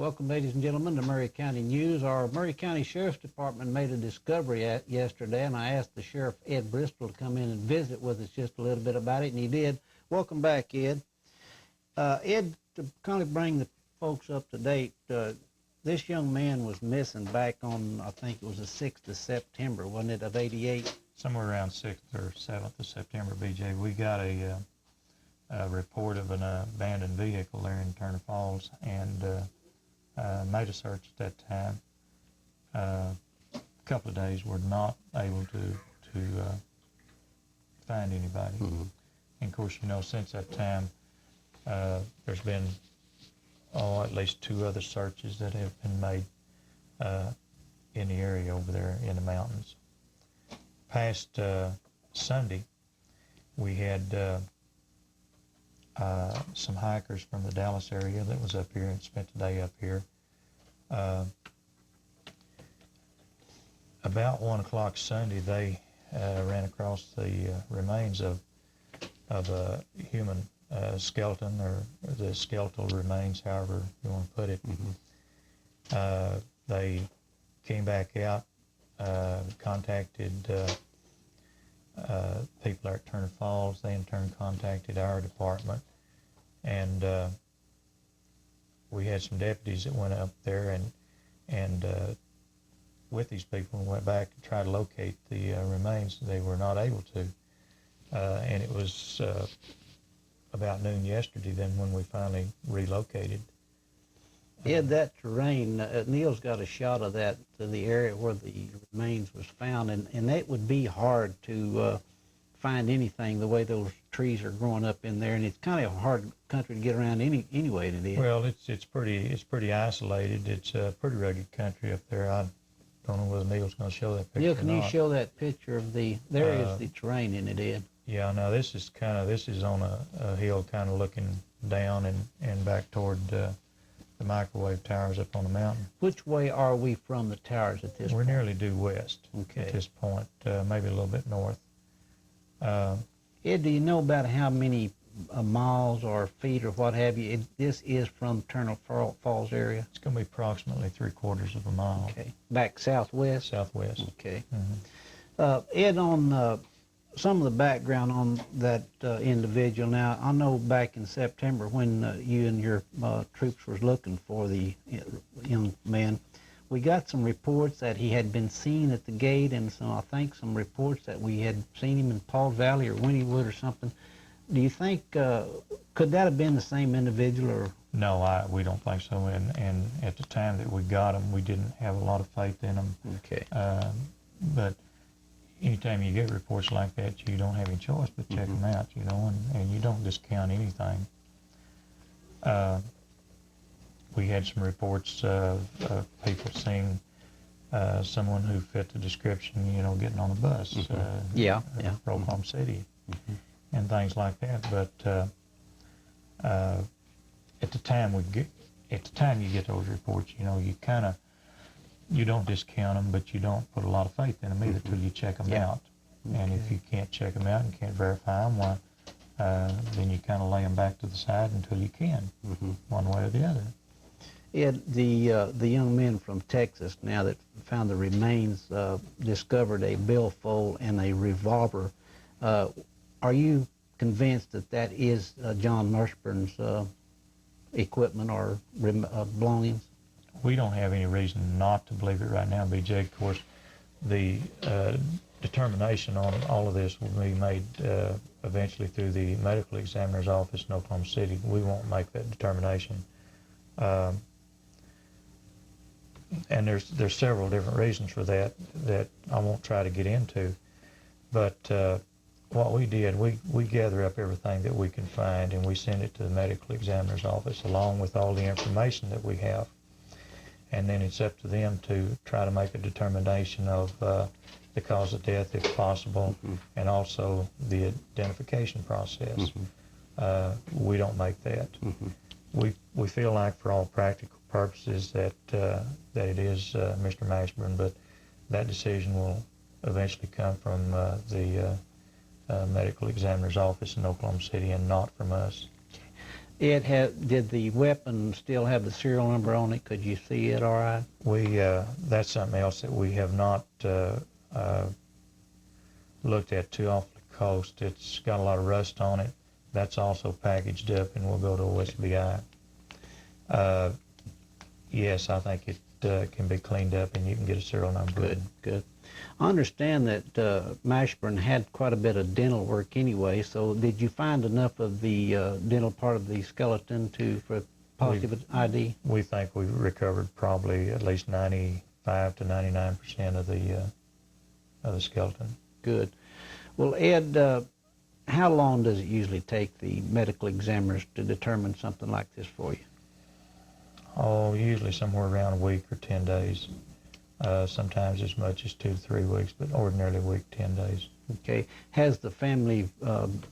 Welcome, ladies and gentlemen, to Maury County News. Our Maury County Sheriff's Department made a discovery yesterday, and I asked the Sheriff, Ed Bristol, to come in and visit with us just a little bit about it, and he did. Welcome back, Ed. Ed, to kind of bring the folks up to date, this young man was missing back on, I think it was the 6th of September, wasn't it, of '88? Somewhere around 6th or 7th of September, BJ. We got a report of an abandoned vehicle there in Turner Falls, and made a search at that time. A couple of days were not able to find anybody. Mm-hmm. And of course, you know, since that time, there's been at least 2 other searches that have been made in the area over there in the mountains. Past Sunday, we had some hikers from the Dallas area that was up here and spent the day up here. About 1 o'clock Sunday, they ran across the remains of a human skeleton, or the skeletal remains, however you want to put it. Mm-hmm. They came back out, contacted people at Turner Falls. They in turn contacted our department, and we had some deputies that went up there and with these people and went back to try to locate the remains. They were not able to, and it was about noon yesterday then when we finally relocated. Ed, that terrain, Neil's got a shot of that, the area where the remains was found, and that would be hard to find anything the way those trees are growing up in there, and it's kind of a hard country to get around anyway today. Well, it's pretty isolated. It's a pretty rugged country up there. I don't know whether Neil's going to show that picture. Neil, can or you not. show that picture of the? There is the terrain in it, Ed. Yeah, now this is on a hill, kind of looking down and back toward the microwave towers up on the mountain. Which way are we from the towers at this We're point? nearly due west Okay. at this point, maybe a little bit north. Ed, do you know about how many miles or feet or what have you this is from Turner Falls area? It's going to be approximately 3/4 of a mile. Okay. Back southwest? Southwest. Okay. Mm-hmm. Ed, on some of the background on that individual. Now, I know back in September when you and your troops was looking for the young man, we got some reports that he had been seen at the gate, and I think some reports that we had seen him in Paul Valley or Winniewood or something. Do you think, could that have been the same individual? Or? No, we don't think so. And at the time that we got him, we didn't have a lot of faith in him. Okay. But anytime you get reports like that, you don't have any choice but check them out, you know, and you don't discount anything. We had some reports of people seeing someone who fit the description, you know, getting on a bus, Yeah. for Oklahoma City, and things like that. But at the time you get those reports, you know, you don't discount them, but you don't put a lot of faith in them either till you check them out. And if you can't check them out and can't verify them, why, then you kind of lay them back to the side until you can, one way or the other. Ed, the young men from Texas now that found the remains discovered a billfold and a revolver. Are you convinced that that is John Mershburn's equipment or belongings? We don't have any reason not to believe it right now, BJ. Of course, the determination on all of this will be made eventually through the medical examiner's office in Oklahoma City. We won't make that determination. And there's several different reasons for that I won't try to get into. But what we did, we gather up everything that we can find, and we send it to the medical examiner's office along with all the information that we have. And then it's up to them to try to make a determination of the cause of death, if possible, and also the identification process. We don't make that. We feel like, for all practical purposes, that it is Mr. Mashburn, but that decision will eventually come from the medical examiner's office in Oklahoma City and not from us. Did the weapon still have the serial number on it? Could you see it all right? That's something else that we have not looked at too awfully close. It's got a lot of rust on it. That's also packaged up and will go to OSBI. Yes, I think it can be cleaned up and you can get a serial number. Good, good. I understand that Mashburn had quite a bit of dental work anyway, so did you find enough of the dental part of the skeleton for positive ID? We think we recovered probably at least 95 to 99% of the skeleton. Good. Well, Ed, how long does it usually take the medical examiners to determine something like this for you? Oh, usually somewhere around a week or 10 days. Sometimes as much as 2 to 3 weeks, but ordinarily a week, 10 days. Okay. Has the family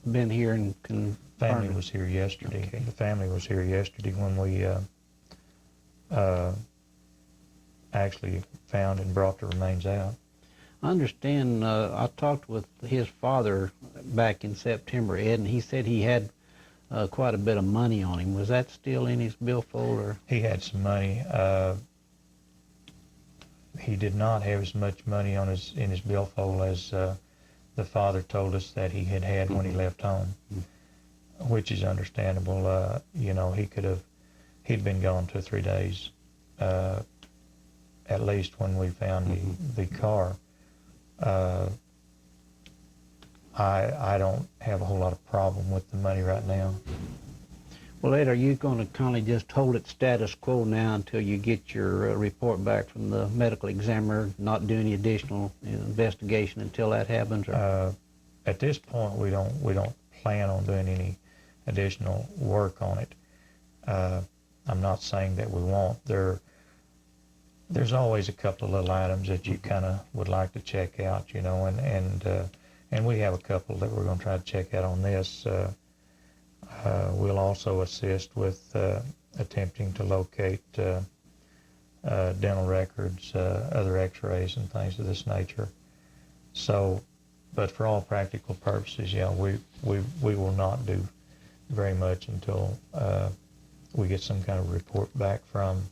been here and confirmed? Family was here yesterday. Okay. The family was here yesterday when we actually found and brought the remains out. I understand, I talked with his father back in September, Ed, and he said he had quite a bit of money on him. Was that still in his billfold? Or? He had some money. He did not have as much money in his billfold as the father told us that he had when he left home, which is understandable. You know, he'd been gone 2 or 3 days, at least when we found the car. I don't have a whole lot of problem with the money right now. Well, Ed, are you going to kind of just hold it status quo now until you get your report back from the medical examiner, not do any additional investigation until that happens? Or? At this point, we don't plan on doing any additional work on it. I'm not saying that we won't. There's always a couple of little items that you kind of would like to check out, you know, and we have a couple that we're going to try to check out on this. We'll also assist with attempting to locate dental records, other x-rays and things of this nature. So, but for all practical purposes, yeah, we will not do very much until we get some kind of report back from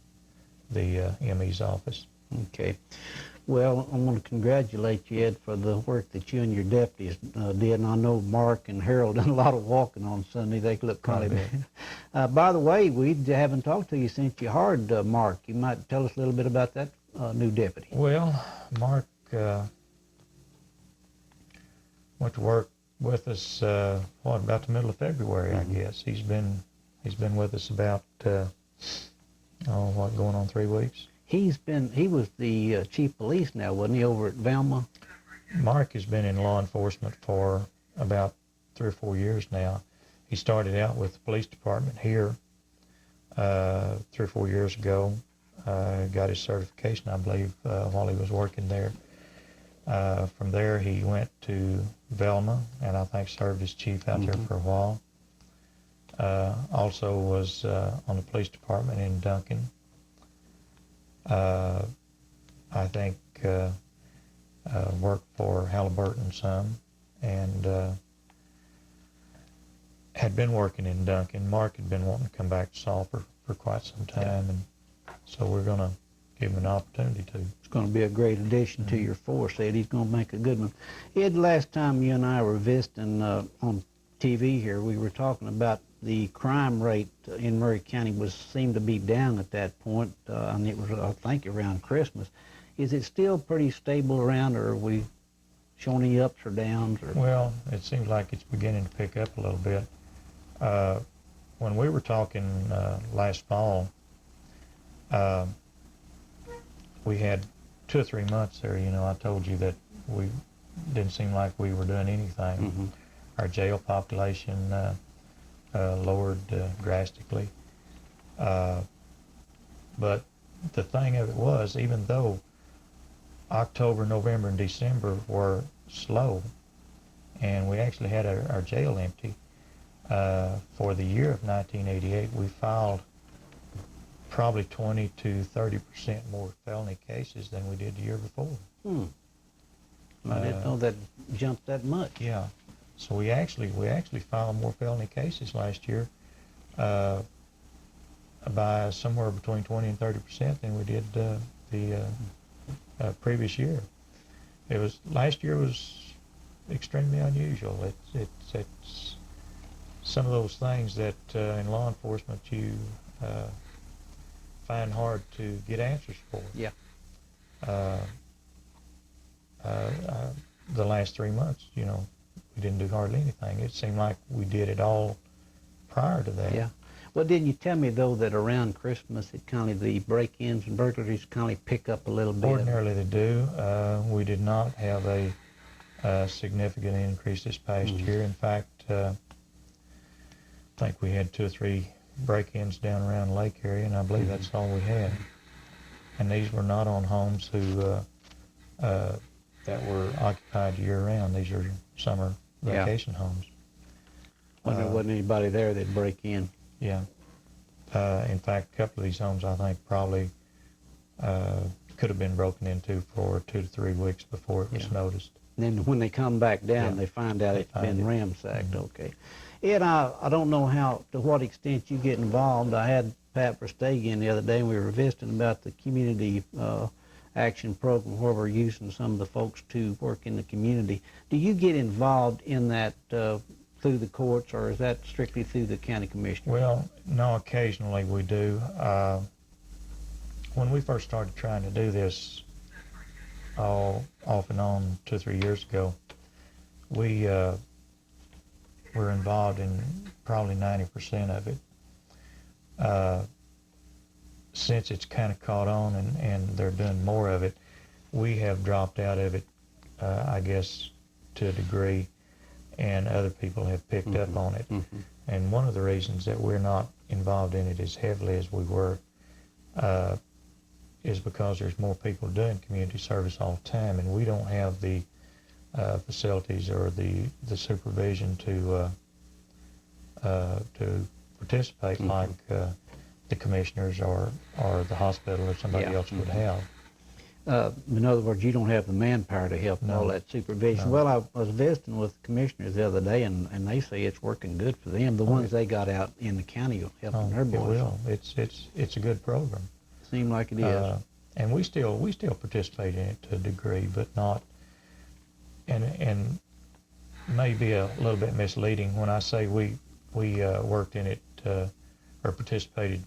the ME's office. Okay. Well, I want to congratulate you, Ed, for the work that you and your deputies did. And I know Mark and Harold done a lot of walking on Sunday. They look kind of... by the way, we haven't talked to you since you hired Mark. You might tell us a little bit about that new deputy. Well, Mark went to work with us, about the middle of February, I guess. He's been with us about, going on 3 weeks? He was the chief of police now, wasn't he, over at Velma? Mark has been in law enforcement for about 3 or 4 years now. He started out with the police department here 3 or 4 years ago. Got his certification, I believe, while he was working there. From there, he went to Velma, and I think served as chief out there for a while. Also was on the police department in Duncan. I think worked for Halliburton some, and had been working in Duncan. Mark had been wanting to come back to Sulphur for quite some time, and so we're going to give him an opportunity to. It's going to be a great addition to your force, Ed. He's going to make a good one. Ed, last time you and I were visiting on TV here, we were talking about the crime rate in Murray County seemed to be down at that point, and it was, I think, around Christmas. Is it still pretty stable around, or are we showing any ups or downs? Or? Well, it seems like it's beginning to pick up a little bit. When we were talking last fall, we had 2 or 3 months there, you know, I told you that we didn't seem like we were doing anything. Our jail population lowered drastically. But the thing of it was, even though October, November, and December were slow, and we actually had our jail empty, for the year of 1988, we filed probably 20 to 30% more felony cases than we did the year before. I didn't know that jumped that much. Yeah. So we actually filed more felony cases last year. by somewhere between 20 and 30% than we did the previous year. Last year was extremely unusual. It's some of those things that in law enforcement you find hard to get answers for. Yeah. The last 3 months, we didn't do hardly anything. It seemed like we did it all prior to that. Yeah. Well, didn't you tell me, though, that around Christmas, the break-ins and burglaries kind of pick up a little bit? Ordinarily they do. We did not have a significant increase this past year. In fact, I think we had 2 or 3 break-ins down around the lake area, and I believe that's all we had. And these were not on homes that were occupied year-round. These are summer vacation homes. Well, there wasn't anybody there that'd break in. Yeah. In fact, a couple of these homes, I think, probably could have been broken into for 2 to 3 weeks before it was noticed. And then when they come back down, they find out it's been ransacked. Okay. Ed, I don't know to what extent you get involved. I had Pat Verstegen the other day, and we were visiting about the community action program where we're using some of the folks to work in the community. Do you get involved in that through the courts, or is that strictly through the county commissioner? Well, no, occasionally we do. When we first started trying to do this, off and on 2 or 3 years ago, we were involved in probably 90% of it. Since it's kind of caught on and they're doing more of it, we have dropped out of it, I guess, to a degree, and other people have picked up on it. And one of the reasons that we're not involved in it as heavily as we were is because there's more people doing community service all the time, and we don't have the facilities or the supervision to participate like the commissioners or the hospital or somebody else would have. In other words, you don't have the manpower to help all that supervision. No. Well, I was visiting with commissioners the other day, and they say it's working good for them. The ones they got out in the county helping their boys. It will. It's a good program. Seems like it is. And we still participate in it to a degree, but not. And maybe a little bit misleading when I say we worked in it or participated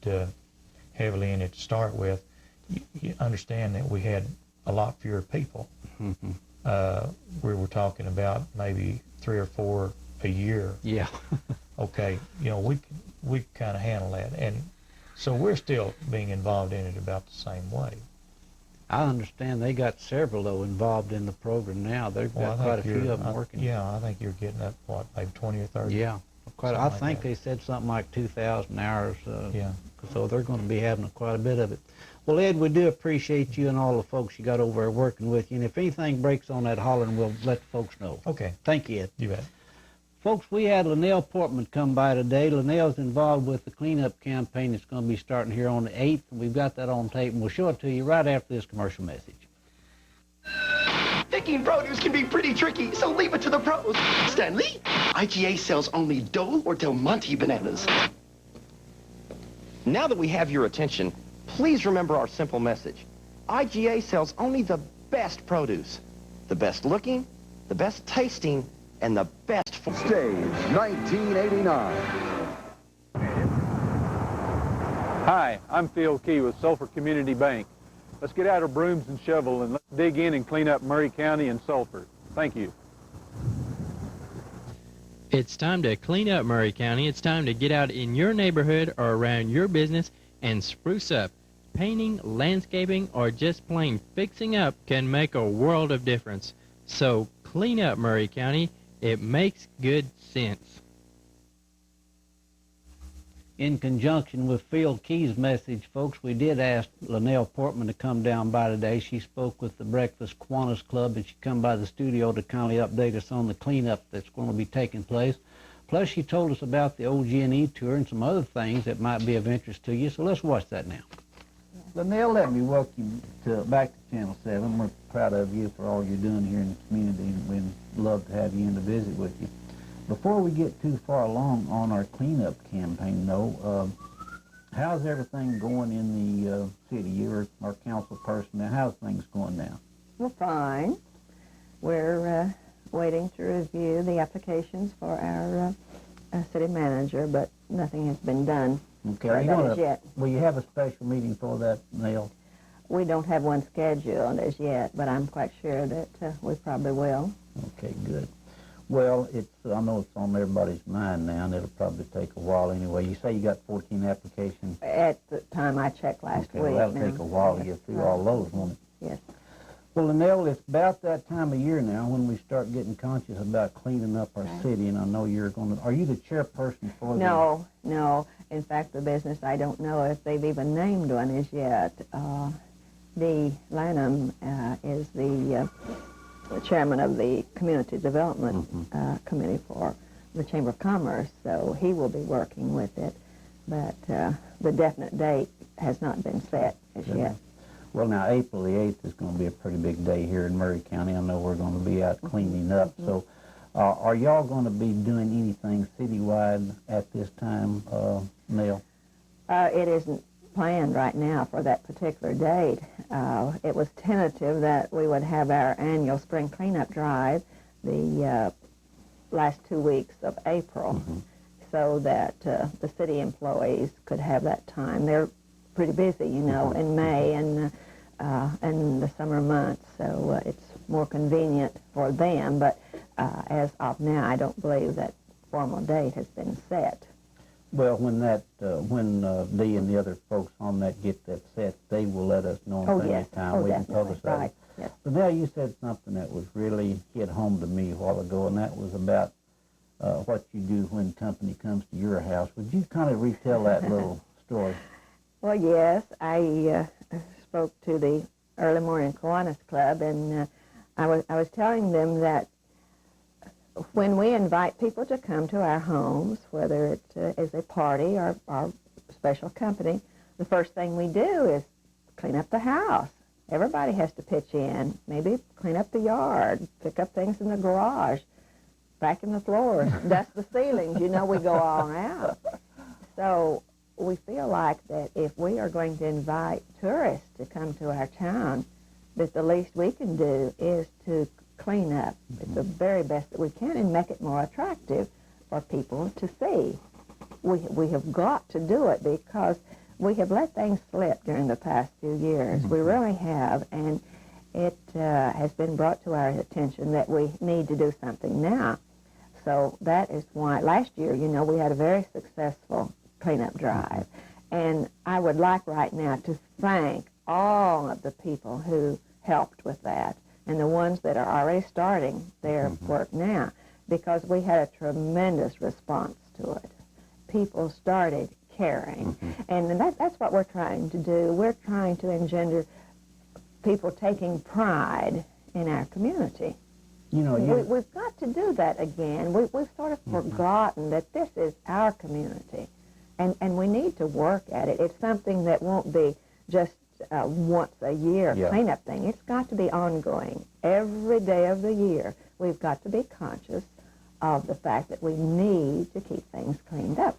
heavily in it to start with. You understand that we had a lot fewer people. We were talking about maybe 3 or 4 a year. Yeah. Okay, we kind of handle that, and so we're still being involved in it about the same way. I understand they got several, though, involved in the program now. They've got quite a few of them working. Yeah, I think you're getting up, maybe 20 or 30? Yeah. I think they said something like 2,000 hours. So they're going to be having quite a bit of it. Well, Ed, we do appreciate you and all the folks you got over there working with you. And if anything breaks on that hollering, we'll let the folks know. Okay. Thank you, Ed. You bet. Folks, we had Linnell Portman come by today. Linnell's involved with the cleanup campaign that's going to be starting here on the 8th. And we've got that on tape, and we'll show it to you right after this commercial message. Picking produce can be pretty tricky, so leave it to the pros. Stanley, IGA sells only Dole or Del Monte bananas. Now that we have your attention, please remember our simple message. IGA sells only the best produce. The best looking, the best tasting, and the best for Stage 1989. Hi, I'm Phil Key with Sulphur Community Bank. Let's get out our brooms and shovel and let's dig in and clean up Murray County and Sulphur. Thank you. It's time to clean up Murray County. It's time to get out in your neighborhood or around your business and spruce up. Painting, landscaping, or just plain fixing up can make a world of difference. So clean up Murray County. It makes good sense. In conjunction with Phil Key's message, folks, we did ask Linnell Portman to come down by today. She spoke with the Breakfast Kiwanis Club, and she come by the studio to kindly update us on the cleanup that's going to be taking place. Plus, she told us about the OG&E tour and some other things that might be of interest to you. So let's watch that now. Linnell, let me welcome you back to Channel 7. We're proud of you for all you're doing here in the community, and we'd love to have you in to visit with you. Before we get too far along on our cleanup campaign, though, how's everything going in the city? You're our council person now. How's things going now? Well, fine. We're waiting to review the applications for our city manager, but nothing has been done Okay, for are you that gonna, as yet. will you have a special meeting for that, Nell? We don't have one scheduled as yet, but I'm quite sure that we probably will. Okay, good. Well, I know it's on everybody's mind now, and it'll probably take a while anyway. You say you got 14 applications? At the time I checked last Okay, week. well, that'll now. take a while to Yes, get through right. all those, won't it? Yes. Well, Linnell, it's about that time of year now when we start getting conscious about cleaning up our Right. city, and I know you're going to, are you the chairperson for No, no. In fact, the business, I don't know if they've even named one as yet. Dee Lanham is the chairman of the Community Development Committee for the Chamber of Commerce, so he will be working with it. But the definite date has not been set as yet. Well, now, April the 8th is going to be a pretty big day here in Murray County. I know we're going to be out cleaning up. So are y'all going to be doing anything citywide at this time, Nell? It isn't planned right now for that particular date. It was tentative that we would have our annual spring cleanup drive the last 2 weeks of April, so that the city employees could have that time. They're pretty busy, you know, in May and the summer months, so it's more convenient for them. But as of now, I don't believe that formal date has been set. Well, when Dee and the other folks on that get that set, they will let us know Oh, in yes. time. Oh, We can definitely. publicize Right. it. Yes. But now you said something that was really hit home to me a while ago, and that was about what you do when company comes to your house. Would you kind of retell that little story? Well, yes, I spoke to the Early Morning Kiwanis Club, and I was telling them that when we invite people to come to our homes, whether it is a party or special company, the first thing we do is clean up the house. Everybody has to pitch in, maybe clean up the yard, pick up things in the garage, vacuum the floors, dust the ceilings. You know, we go all out. So we feel like that if we are going to invite tourists to come to our town, that the least we can do is to clean up. It's the very best that we can and make it more attractive for people to see. We have got to do it because we have let things slip during the past few years. We really have, and it has been brought to our attention that we need to do something now. So that is why last year, you know, we had a very successful cleanup drive. And I would like right now to thank all of the people who helped with that and the ones that are already starting their work now, because we had a tremendous response to it. People started caring. And that's what we're trying to do. We're trying to engender people taking pride in our community. You know, We've got to do that again. We've sort of forgotten that this is our community, and we need to work at it. It's something that won't be just once a year cleanup thing. It's got to be ongoing. Every day of the year, we've got to be conscious of the fact that we need to keep things cleaned up.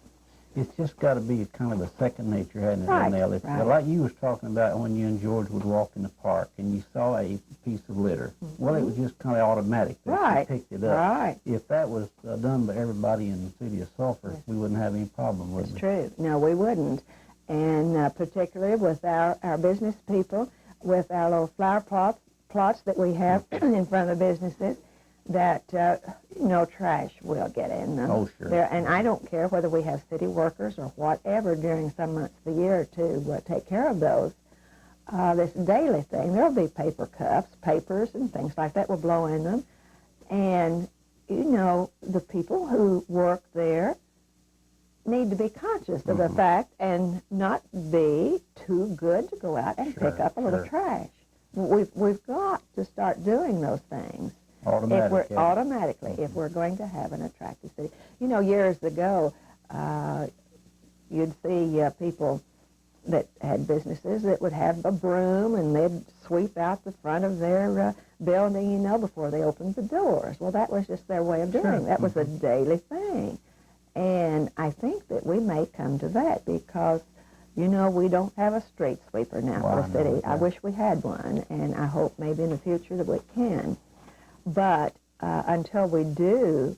it's just got to be kind of a second nature, hasn't it, Right, Nell? It's right. like you was talking about when you and George would walk in the park and you saw a piece of litter. Well, it was just kind of automatic that Right, you picked it up. right. If that was done by everybody in the city of Sulphur, we wouldn't have any problem with It's it. true. No, we wouldn't. And particularly with our business people, with our little flower plots that we have in front of the businesses, that no trash will get in them. Oh, sure. And I don't care whether we have city workers or whatever during some months of the year to take care of those. This daily thing, there'll be paper cups, papers, and things like that will blow in them. And, you know, the people who work there need to be conscious of the fact and not be too good to go out and pick up a little trash. We've got to start doing those things. Automatically, if we're going to have an attractive city. You know, years ago, you'd see people that had businesses that would have a broom, and they'd sweep out the front of their building, you know, before they opened the doors. Well, that was just their way of doing it. That was a daily thing. And I think that we may come to that because, you know, we don't have a street sweeper now for the city. I wish we had one, and I hope maybe in the future that we can. But until we do,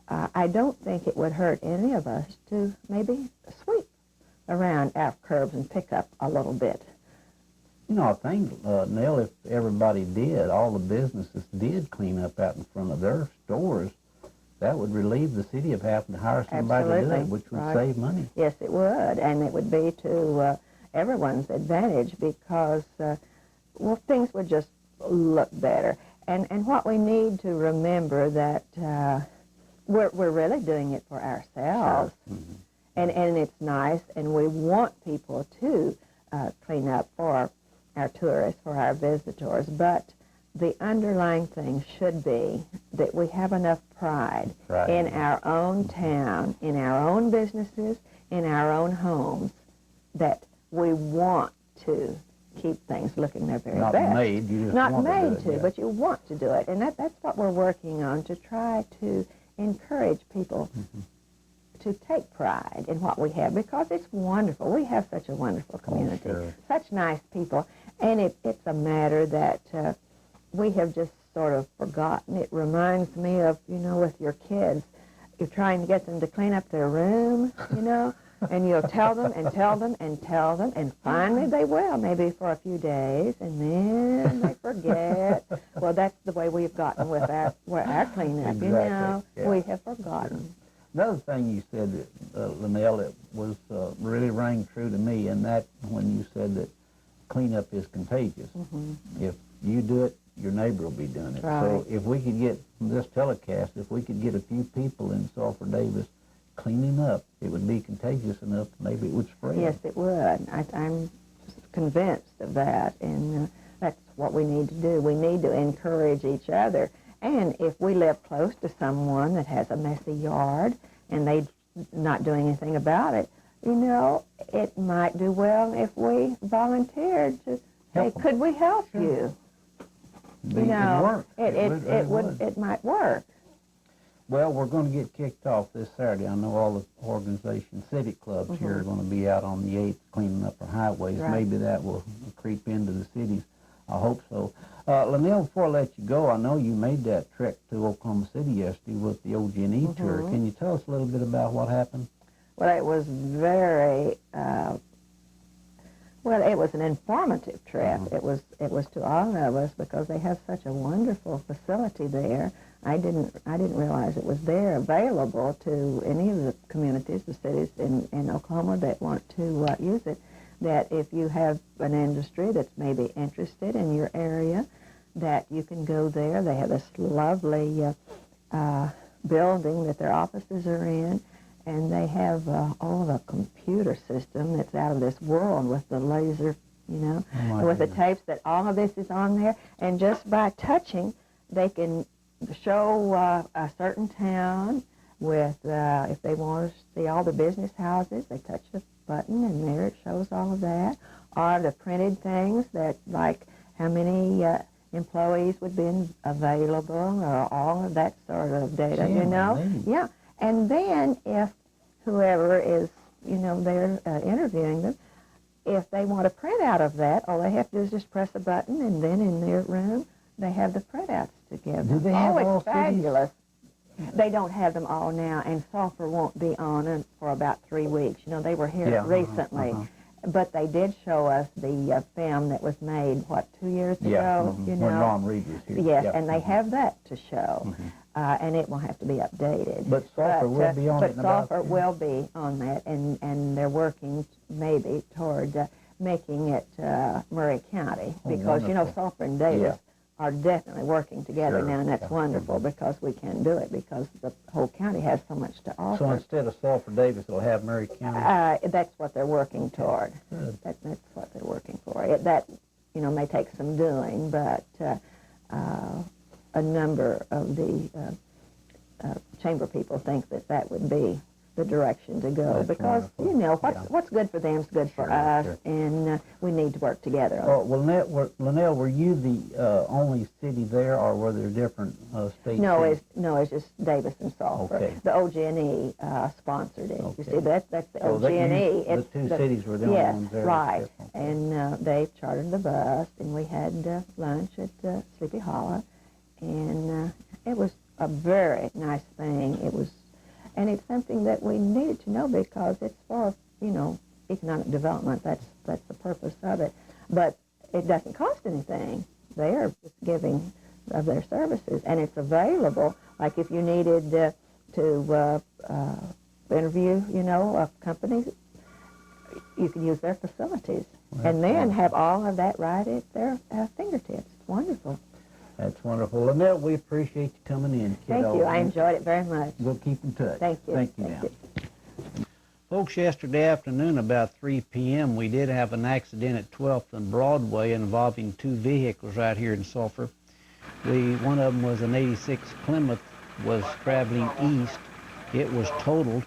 I don't think it would hurt any of us to maybe sweep around our curbs and pick up a little bit. You know, I think, Nell, if everybody did, all the businesses did clean up out in front of their stores, that would relieve the city of having to hire somebody to do it, which would save money. Yes, it would, and it would be to everyone's advantage because, well, things would just look better. And what we need to remember that we're really doing it for ourselves. Sure. Mm-hmm. And it's nice, and we want people to clean up for our tourists, for our visitors, but the underlying thing should be that we have enough pride in our own town, in our own businesses, in our own homes, that we want to keep things looking their very best. Not made, you just Not want made to do it, but you want to do it. And that's what we're working on, to try to encourage people to take pride in what we have, because it's wonderful. We have such a wonderful community, such nice people, and it's a matter that we have just sort of forgotten. It reminds me of, you know, with your kids, you're trying to get them to clean up their room, you know, and you'll tell them and tell them and tell them, and finally they will, maybe for a few days, and then they forget. Well, that's the way we've gotten with our cleanup, you know. Yeah. We have forgotten. Another thing you said, Linnell, it was really rang true to me, and that when you said that cleanup is contagious. If you do it, your neighbor will be doing it. Right. So if we could get, from this telecast, if we could get a few people in Sulphur Davis cleaning up, it would be contagious enough, maybe it would spread. Yes, it would. I'm convinced of that, and that's what we need to do. We need to encourage each other. And if we live close to someone that has a messy yard and they're not doing anything about it, you know, it might do well if we volunteered to say, could we help you? You know, it might work. Well, we're going to get kicked off this Saturday. I know all the organizations, civic clubs here are going to be out on the 8th cleaning up our highways. Maybe that will creep into the cities. I hope so. Linnell, before I let you go, I know you made that trek to Oklahoma City yesterday with the OG&E tour. Can you tell us a little bit about what happened? Well, it was very, it was an informative trip. It was to all of us because they have such a wonderful facility there. I didn't realize it was there available to any of the communities, the cities in Oklahoma that want to use it. That if you have an industry that's maybe interested in your area, that you can go there. They have this lovely building that their offices are in, and they have a computer system that's out of this world with the laser, you know, with the tapes that all of this is on there. And just by touching, they can show a certain town with, if they want to see all the business houses, they touch the button and there it shows all of that. Or the printed things that, like how many employees would be available, or all of that sort of data, you know? Yeah. And then if whoever is, you know, they're interviewing them, if they want a printout of that, all they have to do is just press a button, and then in their room, they have the printouts together. Do they have all it's fabulous. They don't have them all now, and Sulphur won't be on it for about 3 weeks. You know, they were here recently. But they did show us the film that was made, 2 years ago? You know? When Ron Reed was here. Yes, and they have that to show. And it will have to be updated. But Sulphur will be on it in about... But Sulphur will be on that, and they're working maybe toward making it Murray County. Because, you know, Sulphur and Davis are definitely working together now, and that's wonderful because we can do it, because the whole county has so much to offer. So instead of Sulphur Davis, it'll have Murray County? That's what they're working toward. That's what they're working for. That, you know, may take some doing, but a number of the chamber people think that would be the direction to go, That's because wonderful. you know Yeah. what's good for them is good for Sure, us, sure. and we need to work together on it. Oh, well, Linnell, were you the only city there, or were there different state No, cities? it's just Davis and Sulphur. Okay. The OG&E sponsored it. You Okay. see, that's the So that OG&E. the two cities were the only yes, ones there. right. Okay. And they chartered the bus, and we had lunch at Sleepy Hollow, and it was a very nice thing. It was, and it's something that we needed to know, because it's for, economic development. That's the purpose of it. But it doesn't cost anything. They are just giving of their services, and it's available. Like if you needed to interview, companies, you can use their facilities, and then have all of that right at their fingertips. It's wonderful. That's wonderful. Linnell, we appreciate you coming in, kiddo. Thank you. I enjoyed it very much. We'll keep in touch. Thank you. Thank you, Thank now. Folks, yesterday afternoon about 3 p.m. we did have an accident at 12th and Broadway involving two vehicles right here in Sulphur. One of them was an 86 Plymouth, was traveling east. It was totaled,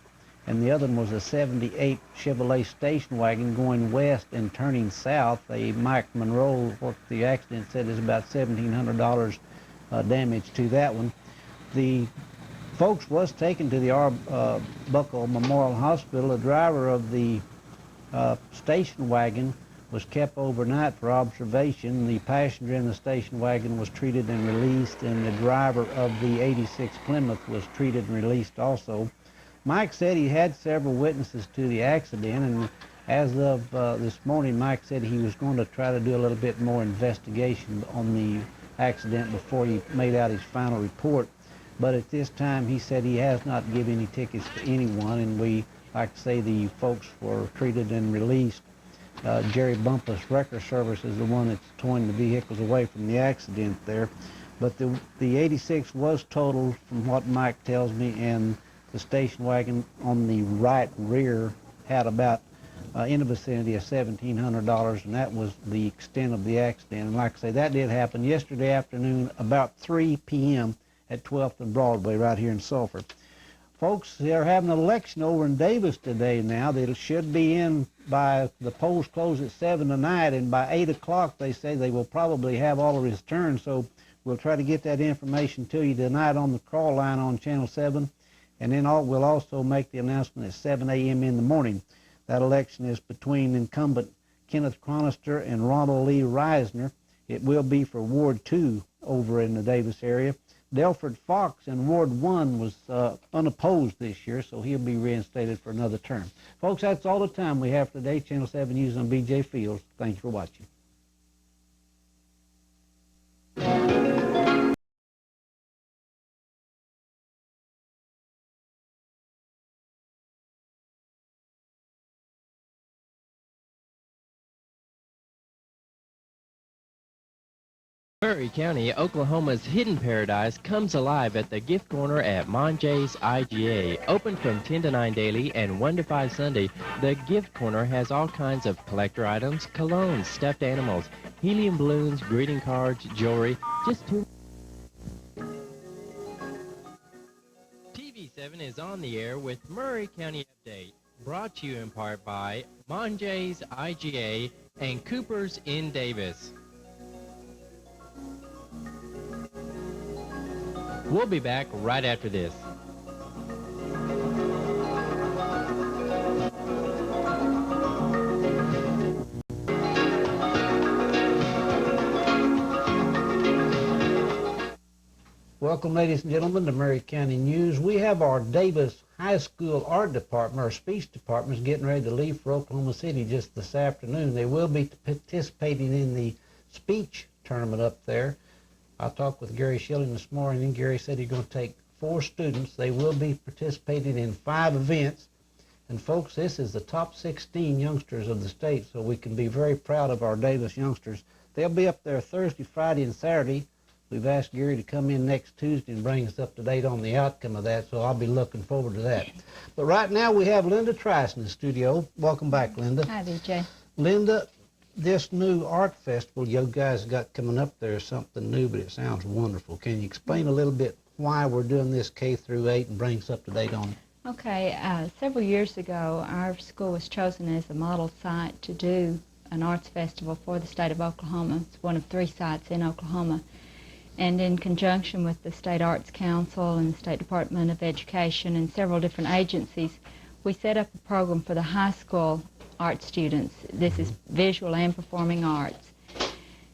and the other one was a 78 Chevrolet station wagon going west and turning south. Mike Monroe, who worked the accident, said there's about $1,700 damage to that one. The folks was taken to the Arbuckle Memorial Hospital. The driver of the station wagon was kept overnight for observation. The passenger in the station wagon was treated and released, and the driver of the 86 Plymouth was treated and released also. Mike said he had several witnesses to the accident, and as of this morning, Mike said he was going to try to do a little bit more investigation on the accident before he made out his final report. But at this time, he said he has not given any tickets to anyone, and we, like I say, the folks were treated and released. Jerry Bumpus Wrecker Service is the one that's towing the vehicles away from the accident there. But the 86 was totaled, from what Mike tells me, and the station wagon on the right rear had about in the vicinity of $1,700, and that was the extent of the accident. And like I say, that did happen yesterday afternoon about 3 p.m. at 12th and Broadway right here in Sulphur. Folks, they're having an election over in Davis today now. They should be in by, the polls close at 7 tonight, and by 8 o'clock they say they will probably have all of his turns. So we'll try to get that information to you tonight on the call line on Channel 7. And then we'll also make the announcement at 7 a.m. in the morning. That election is between incumbent Kenneth Chronister and Ronald Lee Reisner. It will be for Ward 2 over in the Davis area. Delford Fox in Ward 1 was unopposed this year, so he'll be reinstated for another term. Folks, that's all the time we have today. Channel 7 News on BJ Fields. Thank you for watching. Murray County, Oklahoma's hidden paradise, comes alive at the gift corner at Monjay's IGA. Open from 10 to 9 daily and 1 to 5 Sunday, the gift corner has all kinds of collector items, colognes, stuffed animals, helium balloons, greeting cards, jewelry, just two. TV7 is on the air with Murray County Update, brought to you in part by Monjay's IGA and Cooper's in Davis. We'll be back right after this. Welcome, ladies and gentlemen, to Murray County News. We have our Davis High School Art Department, our speech department, is getting ready to leave for Oklahoma City just this afternoon. They will be participating in the speech tournament up there. I talked with Gary Schilling this morning, and Gary said he's going to take 4 students. They will be participating in 5 events. And folks, this is the top 16 youngsters of the state, so we can be very proud of our Davis youngsters. They'll be up there Thursday, Friday, and Saturday. We've asked Gary to come in next Tuesday and bring us up to date on the outcome of that, so I'll be looking forward to that. But right now we have Linda Trice in the studio. Welcome back, Linda. Hi, BJ. Linda, this new art festival you guys got coming up there is something new, but it sounds wonderful. Can you explain a little bit why we're doing this K through 8 and bring us up to date on it? Okay, several years ago, our school was chosen as a model site to do an arts festival for the state of Oklahoma. It's one of 3 sites in Oklahoma. And in conjunction with the State Arts Council and the State Department of Education and several different agencies, we set up a program for the high school art students. This is visual and performing arts.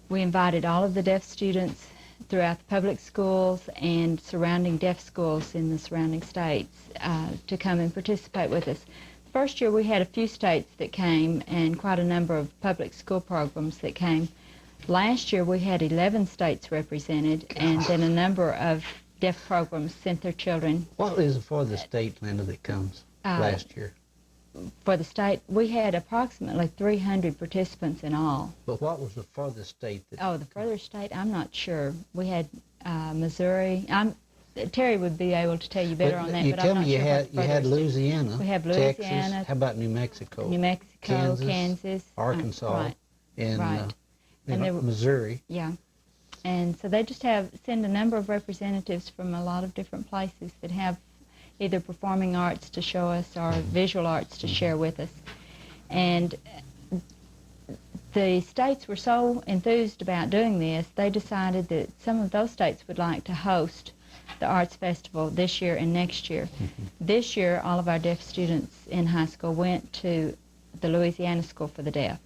We invited all of the deaf students throughout the public schools and surrounding deaf schools in the surrounding states to come and participate with us. First year we had a few states that came and quite a number of public school programs that came. Last year we had 11 states represented, and then a number of deaf programs sent their children. What is it for the state, Linda, that comes last year? For the state, we had approximately 300 participants in all. But what was the furthest state? The furthest state, I'm not sure. We had Missouri. Terry would be able to tell you better on that, You but tell I'm not me sure what you had Louisiana, We have Louisiana, Texas, how about New Mexico? New Mexico, Kansas, Arkansas, right, and, right. And there were, Missouri. Yeah. And so they just send a number of representatives from a lot of different places that have either performing arts to show us or visual arts to share with us. And the states were so enthused about doing this, they decided that some of those states would like to host the Arts Festival this year and next year. This year, all of our deaf students in high school went to the Louisiana School for the Deaf.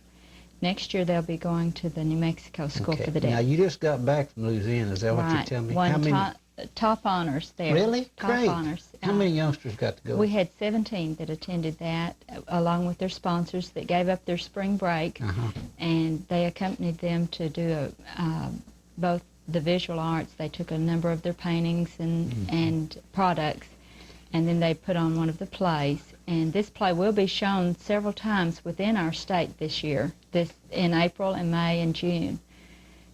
Next year, they'll be going to the New Mexico School for the Deaf. Now, you just got back from Louisiana. Is that what you're telling me? Won top honors there. Really? Top Great. honors. How many youngsters got to go? We had 17 that attended that, along with their sponsors that gave up their spring break, and they accompanied them to do both the visual arts. They took a number of their paintings and products, and then they put on one of the plays. And this play will be shown several times within our state this year, in April and May and June.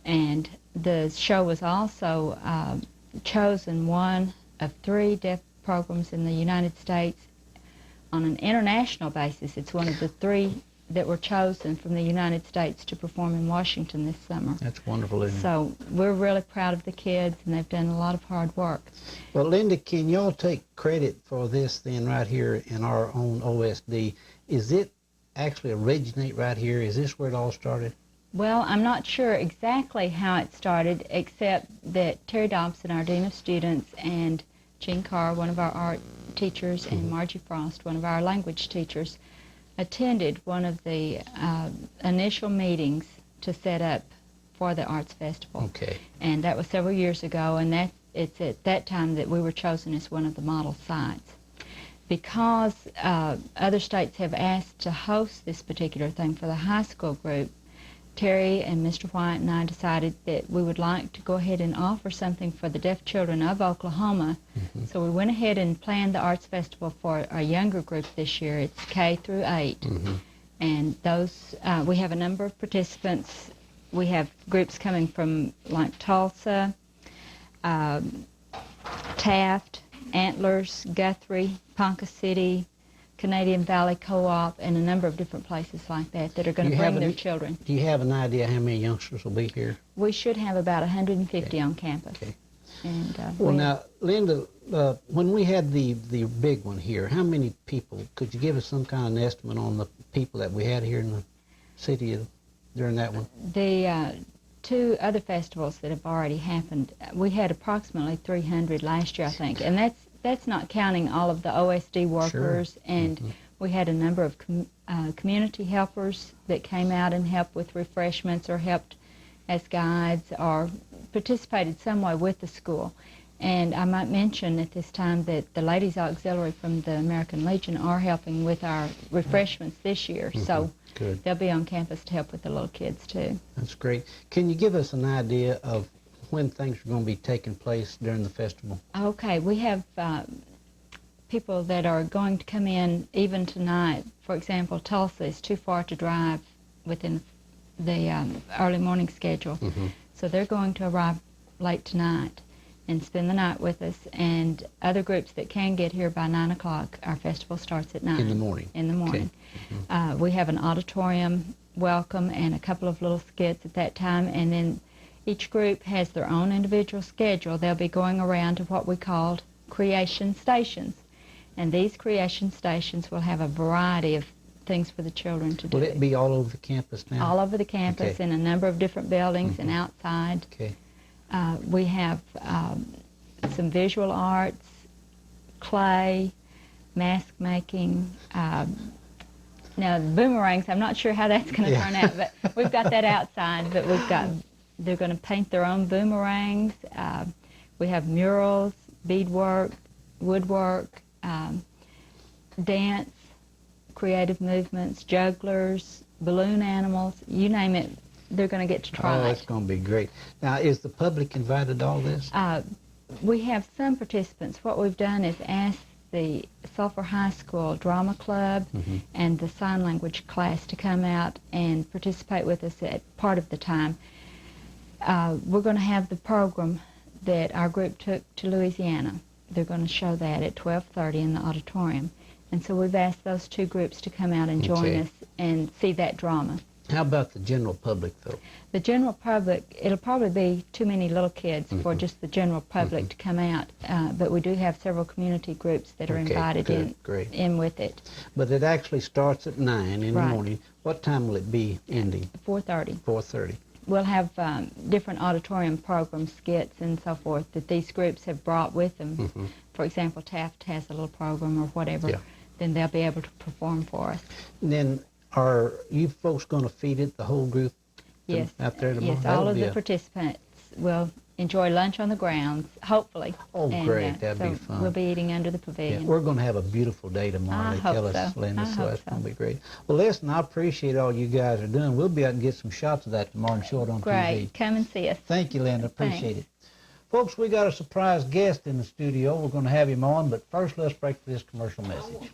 And the show was also chosen one of 3 deaf programs in the United States on an international basis. It's one of the 3 that were chosen from the United States to perform in Washington this summer. That's wonderful, isn't it? So we're really proud of the kids, and they've done a lot of hard work. Well, Linda, can y'all take credit for this then right here in our own OSD? Is it actually originate right here? Is this where it all started? Well, I'm not sure exactly how it started, except that Terry Dobson, our Dean of Students, and Jean Carr, one of our art teachers, and Margie Frost, one of our language teachers, attended one of the initial meetings to set up for the Arts Festival. Okay. And that was several years ago, and it's at that time that we were chosen as one of the model sites. Because other states have asked to host this particular thing for the high school group, Terry and Mr. White and I decided that we would like to go ahead and offer something for the deaf children of Oklahoma. So we went ahead and planned the Arts Festival for a younger group this year. It's K through 8. And those, we have a number of participants. We have groups coming from like Tulsa, Taft, Antlers, Guthrie, Ponca City, Canadian Valley Co-op, and a number of different places like that that are going to bring their children. Do you have an idea how many youngsters will be here? We should have about 150 on campus. Okay. And, well, now, Linda, when we had the big one here, how many people, could you give us some kind of an estimate on the people that we had here in the city during that one? The 2 other festivals that have already happened, we had approximately 300 last year, I think, and that's not counting all of the OSD workers, and we had a number of community helpers that came out and helped with refreshments or helped as guides or participated some way with the school. And I might mention at this time that the Ladies Auxiliary from the American Legion are helping with our refreshments this year, so they'll be on campus to help with the little kids too. That's great. Can you give us an idea of when things are going to be taking place during the festival? Okay, we have people that are going to come in even tonight. For example, Tulsa is too far to drive within the early morning schedule. So they're going to arrive late tonight and spend the night with us. And other groups that can get here by 9 o'clock, our festival starts at 9. In the morning? In the morning. Okay. We have an auditorium welcome and a couple of little skits at that time, and then each group has their own individual schedule. They'll be going around to what we called creation stations. And these creation stations will have a variety of things for the children to do. Will it be all over the campus now? All over the campus, Okay. in a number of different buildings and outside. Okay. We have some visual arts, clay, mask making. Now, the boomerangs, I'm not sure how that's going to turn out, but we've got that outside. But they're going to paint their own boomerangs. We have murals, beadwork, woodwork, dance, creative movements, jugglers, balloon animals, you name it, they're going to get to try Oh, it. that's going to be great. Now, is the public invited to all this? We have some participants. What we've done is asked the Sulphur High School Drama Club and the sign language class to come out and participate with us at part of the time. We're going to have the program that our group took to Louisiana. They're going to show that at 12:30 in the auditorium. And so we've asked those two groups to come out and join us and see that drama. How about the general public, though? The general public, it'll probably be too many little kids for just the general public to come out, but we do have several community groups that are invited in with it. But it actually starts at 9 in the Right. morning. What time will it be ending? 4:30. 4:30. We'll have different auditorium programs, skits, and so forth that these groups have brought with them. For example, Taft has a little program or whatever. Then they'll be able to perform for us. And then, are you folks going to feed it, the whole group, Yes. out there tomorrow? Yes, That'll all of be the participants will enjoy lunch on the grounds, hopefully. Oh, And, great. That'd so be fun. We'll be eating under the Yeah, pavilion. we're going to have a beautiful day tomorrow. I They hope tell us, so. Linda, I so hope that's so. going to be great. Well, listen, I appreciate all you guys are doing. We'll be out and get some shots of that tomorrow and show it on Great. TV. Come and see us. Thank you, Linda. Appreciate Thanks. it. Folks, we got a surprise guest in the studio. We're going to have him on, but first let's break for this commercial message.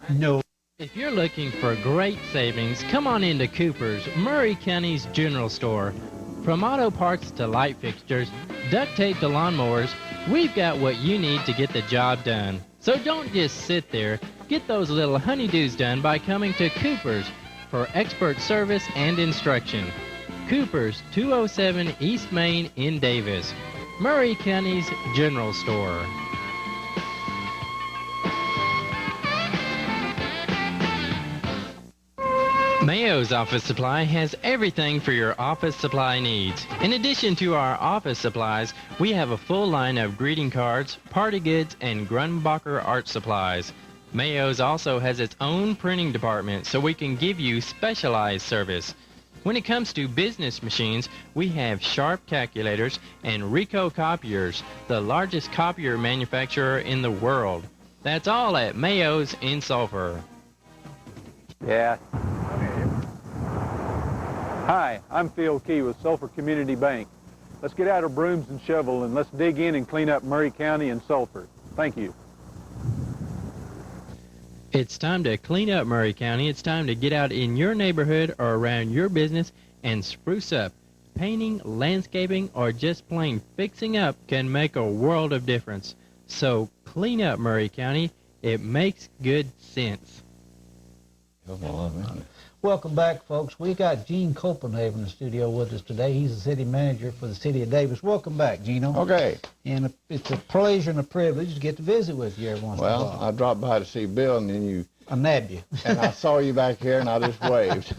No. If you're looking for great savings, come on into Cooper's, Murray County's general store. From auto parts to light fixtures, duct tape to lawnmowers, we've got what you need to get the job done. So don't just sit there. Get those little honeydews done by coming to Cooper's for expert service and instruction. Cooper's, 207 East Main in Davis, Murray County's general store. Mayo's Office Supply has everything for your office supply needs. In addition to our office supplies, we have a full line of greeting cards, party goods, and Grunbacher art supplies. Mayo's also has its own printing department, so we can give you specialized service. When it comes to business machines, we have Sharp calculators and Ricoh copiers, the largest copier manufacturer in the world. That's all at Mayo's in Sulphur. Yeah. Hi, I'm Phil Key with Sulphur Community Bank. Let's get out our brooms and shovel and let's dig in and clean up Murray County and Sulphur. Thank you. It's time to clean up Murray County. It's time to get out in your neighborhood or around your business and spruce up. Painting, landscaping, or just plain fixing up can make a world of difference. So clean up Murray County. It makes good sense. Welcome back, folks. We got Gene Copenhagen in the studio with us today. He's the city manager for the city of Davis. Welcome back, Gino. Okay. And it's a pleasure and a privilege to get to visit with you every once in a Well, while. I dropped by to see Bill, and then I nabbed you. and I saw you back here, and I just waved.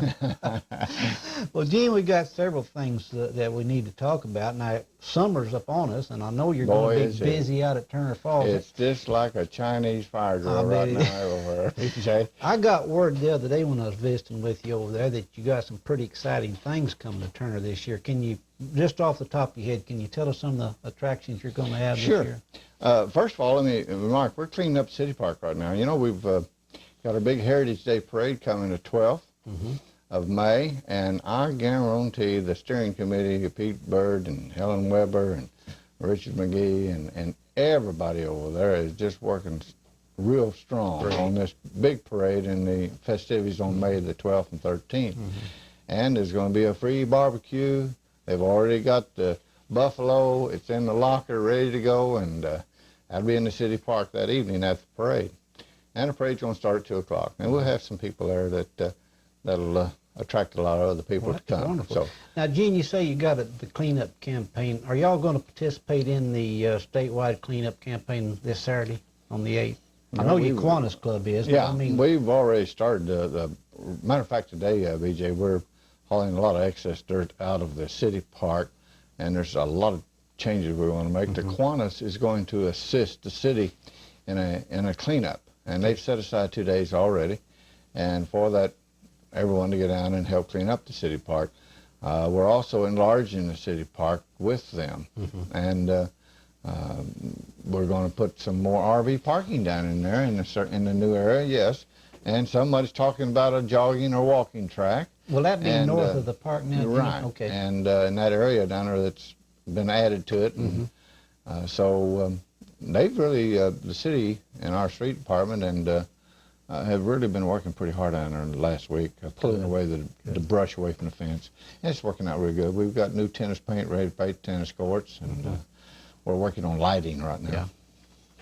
Well, Gene, we got several things that we need to talk about. Now, summer's upon us, and I know you're Boy, going to is be it. busy out at Turner Falls. It's just like a Chinese fire drill I bet right it now is. everywhere. Okay. I got word the other day when I was visiting with you over there that you got some pretty exciting things coming to Turner this year. Can you, just off the top of your head, can you tell us some of the attractions you're going to have Sure. this year? First of all, let me remark, we're cleaning up City Park right now. You know, we've got our big Heritage Day parade coming the 12th of May, and I guarantee the steering committee, Pete Bird and Helen Weber and Richard McGee and everybody over there is just working real strong on this big parade and the festivities on May the 12th and 13th. And there's going to be a free barbecue. They've already got the buffalo. It's in the locker ready to go, and I'll be in the city park that evening at the parade. And the parade's going to start at 2 o'clock. And we'll have some people there that'll attract a lot of other people Well, to that's come. wonderful. So, Now, Gene, you say you got the cleanup campaign. Are y'all going to participate in the statewide cleanup campaign this Saturday on the 8th? I know your Kiwanis Club is. Yeah, but I mean, we've already started. Matter of fact, today, BJ, we're hauling a lot of excess dirt out of the city park, and there's a lot of changes we want to make. The Kiwanis is going to assist the city in a cleanup, and they've set aside 2 days already, and for that, everyone to get down and help clean up the city park. We're also enlarging the city park with them, and we're going to put some more RV parking down in there in the new area, yes. And somebody's talking about a jogging or walking track. Will that be north of the park now? Right. Okay. And in that area down there that's been added to it. And, so they've really, the city and our street department and have really been working pretty hard on it last week, pulling away the brush away from the fence. And it's working out really good. We've got new tennis paint ready to paint tennis courts, and we're working on lighting right now.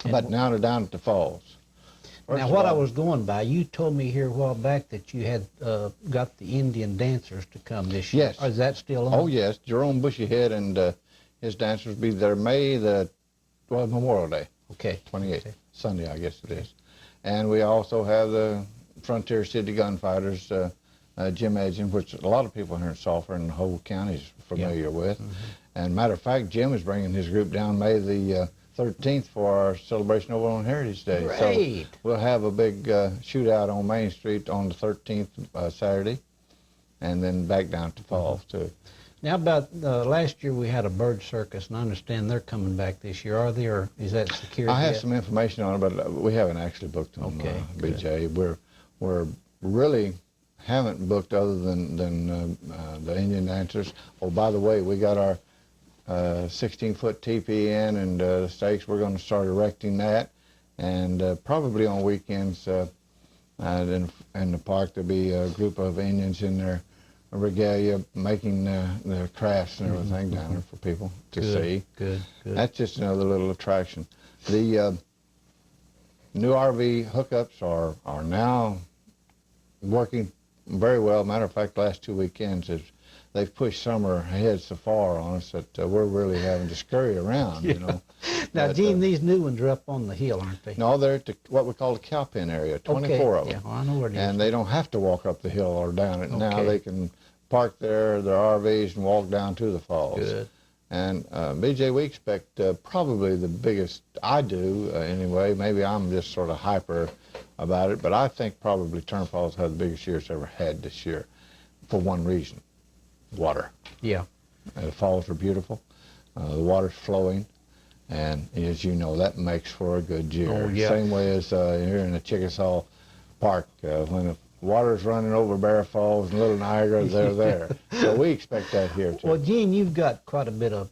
Yeah. But now they're down at the falls. Now, what I was going by, you told me here a while back that you had got the Indian dancers to come this year. Yes. Is that still on? Oh, yes. Jerome Bushyhead and his dancers will be there Memorial Day. Okay. 28th, Okay. Sunday, I guess it is. And we also have the Frontier City Gunfighters, Jim Edgen, which a lot of people here in Sulphur and the whole county is familiar with. And matter of fact, Jim is bringing his group down May the 13th for our celebration over on Heritage Day. Great. So we'll have a big shootout on Main Street on the 13th, Saturday, and then back down to Falls too. Now, about last year we had a bird circus, and I understand they're coming back this year. Are they, or is that secured I have yet? some information on it, but we haven't actually booked them, Okay, BJ. We're really haven't booked other than the Indian dancers. Oh, by the way, we got our 16-foot teepee in, and the stakes, we're going to start erecting that, and probably on weekends in the park there'll be a group of Indians in their regalia making their crafts and everything down there for people to see. Good. That's just another little attraction. The new RV hookups are now working very well. Matter of fact, last 2 weekends they've pushed summer ahead so far on us that we're really having to scurry around, you know. Now, But, Gene, these new ones are up on the hill, aren't they? No, they're at what we call the cow pen area, 24 of them. Yeah, well, I know where it is. And they don't have to walk up the hill or down it. Now Okay. they can park their RVs and walk down to the falls. Good. And BJ, we expect probably the biggest, I do anyway, maybe I'm just sort of hyper about it, but I think probably Turn Falls had the biggest year it's ever had this year for one reason, water. Yeah. The falls are beautiful, the water's flowing, and as you know, that makes for a good year. Oh, yeah. Same way as here in the Chickasaw Park, when the water's running over Bear Falls and Little Niagara, they're there. So we expect that here too. Well, Gene, you've got quite a bit of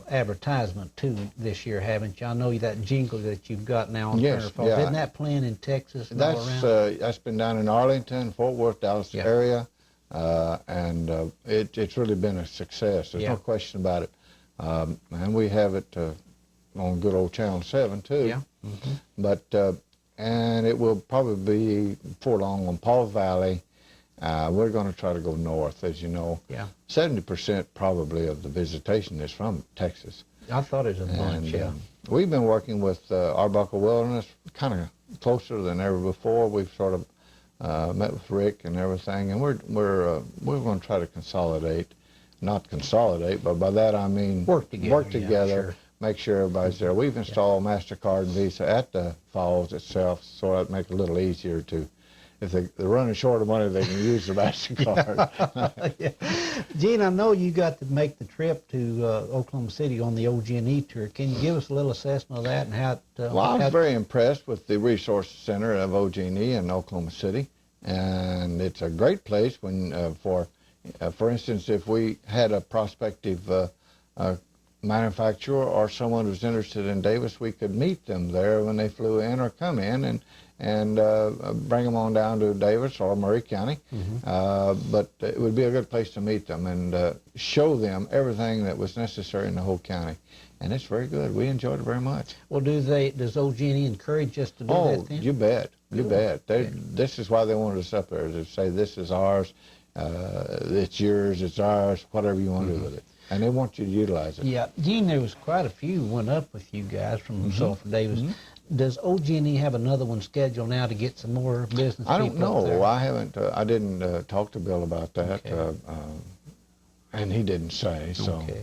advertisement too this year, haven't you? I know that jingle that you've got now on Yes, Turner Falls. yeah. Isn't that playing in Texas and all around? That's been down in Arlington, Fort Worth, Dallas area, and it's really been a success. There's no question about it. And we have it on good old Channel 7 too. Yeah. But and it will probably be before long on Paul Valley. We're going to try to go north, as you know. Yeah. 70% probably of the visitation is from Texas. I thought it was a bunch, yeah. We've been working with Arbuckle Wilderness kind of closer than ever before. We've sort of met with Rick and everything, and we're going to try to consolidate, not consolidate, but by that I mean Work together. Yeah, sure. Make sure everybody's there. We've installed MasterCard and Visa at the falls itself, so that'd make it a little easier to, if they're running short of money, they can use their MasterCard. Yeah. Gene, I know you got to make the trip to Oklahoma City on the OG&E tour. Can you give us a little assessment of that and how it... Well, I was very impressed with the Resource Center of OG&E in Oklahoma City, and it's a great place when for instance, if we had a prospective manufacturer or someone who's interested in Davis, we could meet them there when they flew in or come in and bring them on down to Davis or Murray County. But it would be a good place to meet them and show them everything that was necessary in the whole county. And it's very good. We enjoyed it very much. Well, does OG&E encourage us to do that then? Oh, you bet. You Cool. bet. This is why they wanted us up there, to say this is ours, it's yours, it's ours, whatever you want to do with it. And they want you to utilize it. Yeah, Gene, there was quite a few went up with you guys from Sulphur Davis. Does OG&E have another one scheduled now to get some more business I don't people up there? know. I haven't. I didn't talk to Bill about that, Okay. and he didn't say. So. Okay.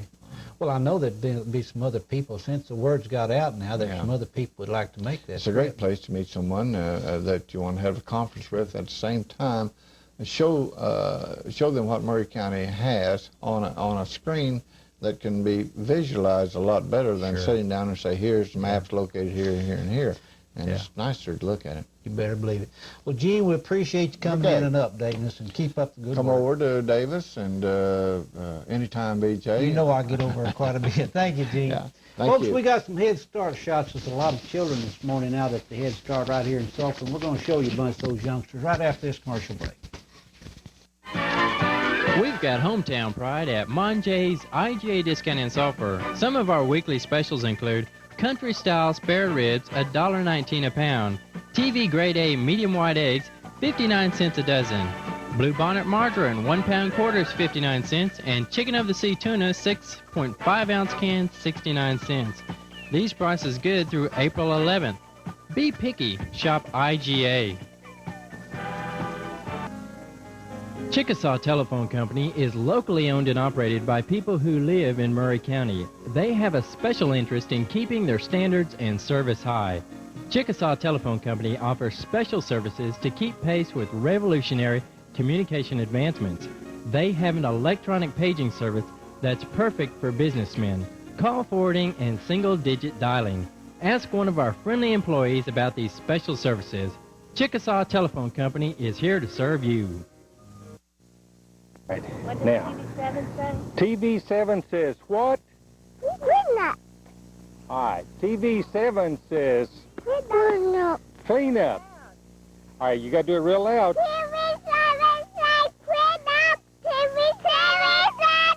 Well, I know there'd be some other people, since the word's got out now, there's some other people would like to make that It's a great place to meet someone that you want to have a conference with at the same time, and show them what Maury County has on a screen that can be visualized a lot better than sitting down and say, here's the maps located here, here, and here. And it's nicer to look at it. You better believe it. Well, Gene, we appreciate you coming in and updating us, and keep up the good Come work. over to Davis, and anytime, BJ. You know I get over quite a bit. Thank you, Gene. Yeah, thank Folks, you. we got some Head Start shots with a lot of children this morning out at the Head Start right here in Sulphur, and we're going to show you a bunch of those youngsters right after this commercial break. We've got hometown pride at Monjay's IGA Discount in Sulphur. Some of our weekly specials include country-style spare ribs, $1.19 a pound, TV Grade A medium white eggs, 59 cents a dozen, bluebonnet margarine, 1 pound quarters, 59 cents, and chicken of the sea tuna, 6.5 ounce cans, 69 cents. These prices good through April 11th. Be picky. Shop IGA. Chickasaw Telephone Company is locally owned and operated by people who live in Maury County. They have a special interest in keeping their standards and service high. Chickasaw Telephone Company offers special services to keep pace with revolutionary communication advancements. They have an electronic paging service that's perfect for businessmen, call forwarding, and single-digit dialing. Ask one of our friendly employees about these special services. Chickasaw Telephone Company is here to serve you. Right. What does Now, TV7 say? TV7 says what? Clean up. All right, TV7 says Clean up. clean up. All right, you got to do it real loud. TV7 say clean up. TV7 say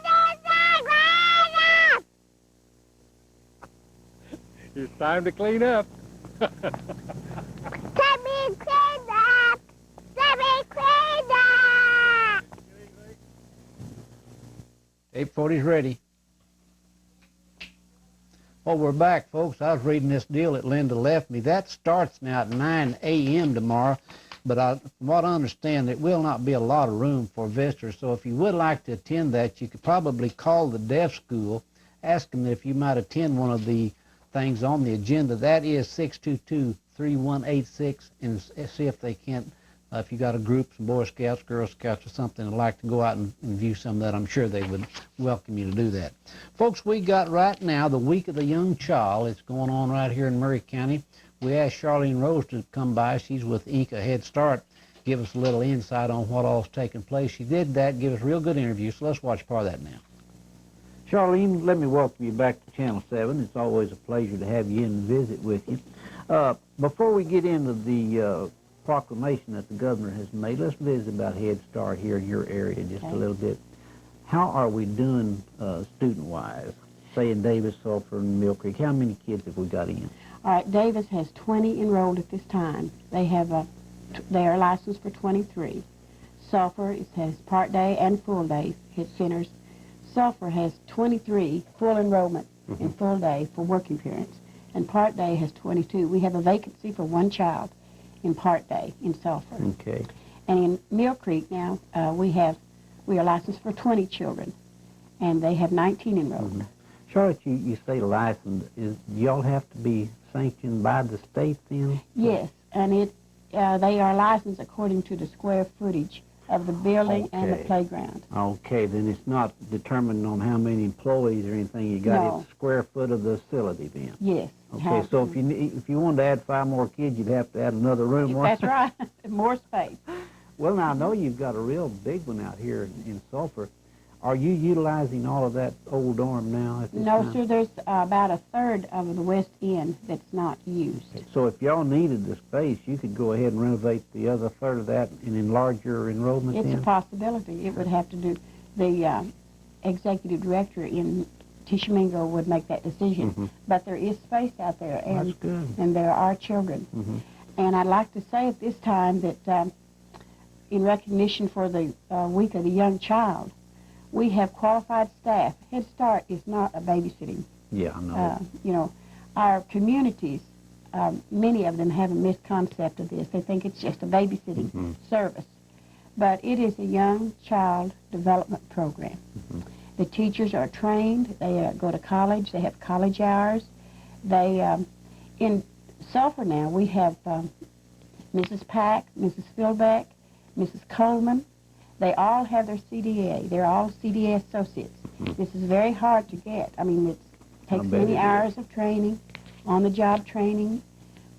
clean up. It's time to clean up. Let me clean up. Let me clean up. 840's ready. Well, we're back, folks. I was reading this deal that Linda left me. That starts now at 9 a.m. tomorrow, but from what I understand, it will not be a lot of room for visitors. So if you would like to attend that, you could probably call the deaf school, ask them if you might attend one of the things on the agenda. That is 622-3186, and see if they can't. If you got a group, some Boy Scouts, Girl Scouts, or something, would like to go out and view some of that, I'm sure they would welcome you to do that. Folks, we got right now the Week of the Young Child. It's going on right here in Maury County. We asked Charlene Rose to come by. She's with Inca Head Start, give us a little insight on what all's taking place. She did that, give us a real good interview, so let's watch part of that now. Charlene, let me welcome you back to Channel 7. It's always a pleasure to have you in and visit with you. Before we get into the proclamation that the governor has made, let's visit about Head Start here in your area just a little bit. How are we doing student-wise? Say in Davis, Sulphur, and Mill Creek, how many kids have we got in? All right, Davis has 20 enrolled at this time. They have they are licensed for 23. Sulphur has part day and full day centers. Sulphur has 23 full enrollment in full day for working parents, and part day has 22. We have a vacancy for one child in part day in Sulphur. Okay. And in Mill Creek now, we are licensed for 20 children, and they have 19 enrolled. Charlotte, you say licensed. Do y'all have to be sanctioned by the state then? Yes, and they are licensed according to the square footage of the building and the playground. Okay, then it's not determined on how many employees or anything you got. No. It's square foot of the facility then. Yes. Okay, so if you wanted to add 5 more kids, you'd have to add another room. That's right, more space. Well, now I know you've got a real big one out here in Sulphur. Are you utilizing all of that old dorm now at this No, time? sir, there's about a third of the west end that's not used. So if y'all needed the space, you could go ahead and renovate the other third of that and enlarge your enrollment It's then? a possibility. It would have to do, the executive director in Tishomingo would make that decision. But there is space out there, and, That's good. and there are children. And I'd like to say at this time that in recognition for the Week of the Young Child, we have qualified staff. Head Start is not a babysitting. Yeah, I know. You know, our communities many of them have a misconcept of this. They think it's just a babysitting service. But it is a young child development program. The teachers are trained. They go to college. They have college hours. They, in Sulphur now, we have Mrs. Pack, Mrs. Philbeck, Mrs. Coleman. They all have their CDA. They're all CDA associates. This is very hard to get. I mean, it takes many hours of training, on-the-job training,